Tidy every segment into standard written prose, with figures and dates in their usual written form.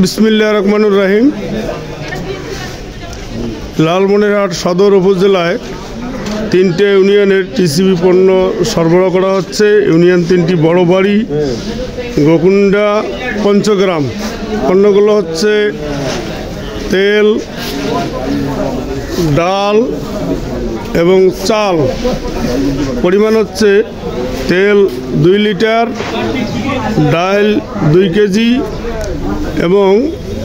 বিসমিল্লাহির রহমানির রহিম। লালমনিরহাট সদর উপজেলায় 3টে ইউনিয়নের টিসিবি পণ্য সরবরাহ করা হচ্ছে। ইউনিয়ন 3টি বড় বাড়ি, গোকুন্ডা, পঞ্চগ্রাম। পণ্যগুলো হচ্ছে তেল, ডাল এবং চাল। পরিমাণ হচ্ছে তেল 2 লিটার, ডাল 2 কেজি এবং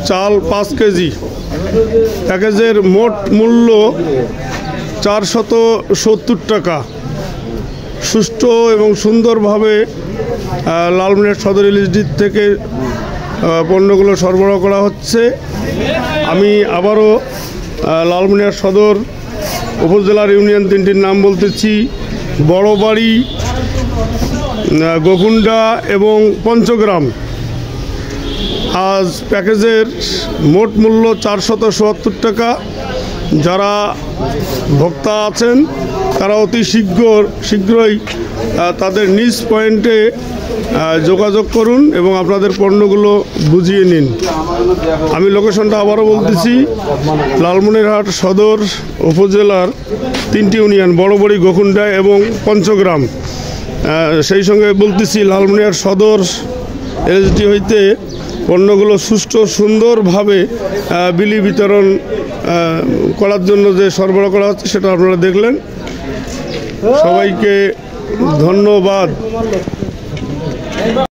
চাল 5 কেজি। প্যাকেজের মোট মূল্য 470 টাকা। সুষ্ঠু এবং সুন্দরভাবে লালমনিরহাট সদর এলএসডি থেকে পণ্যগুলো সরবরাহ করা হচ্ছে। আমি আবারও লালমনিরহাট সদর উপজেলার ইউনিয়ন 3টির নাম বলতেছি: বড়বাড়ি, গোকুন্ডা এবং পঞ্চগ্রাম। আজ প্যাকেজের মোট মূল্য 470 টাকা। যারা ভোক্তা আছেন তারা অতি শীঘ্রই তাদের নিজ পয়েন্টে যোগাযোগ করুন এবং আপনাদের পণ্যগুলো বুঝিয়ে নিন। আমি লোকেশনটা আবারও বলতেছি: লালমনিরহাট সদর উপজেলার 3টি ইউনিয়ন বড়বাড়ি, গোকুন্ডা এবং পঞ্চগ্রাম। সেই সঙ্গে বলতেছি লালমনিরহাট সদর এলএসডি হইতে পণ্যগুলো সুষ্ঠু সুন্দরভাবে বিলি বিতরণ করার জন্য যে সরবরাহ করা হচ্ছে সেটা আপনারা দেখলেন। সবাইকে ধন্যবাদ।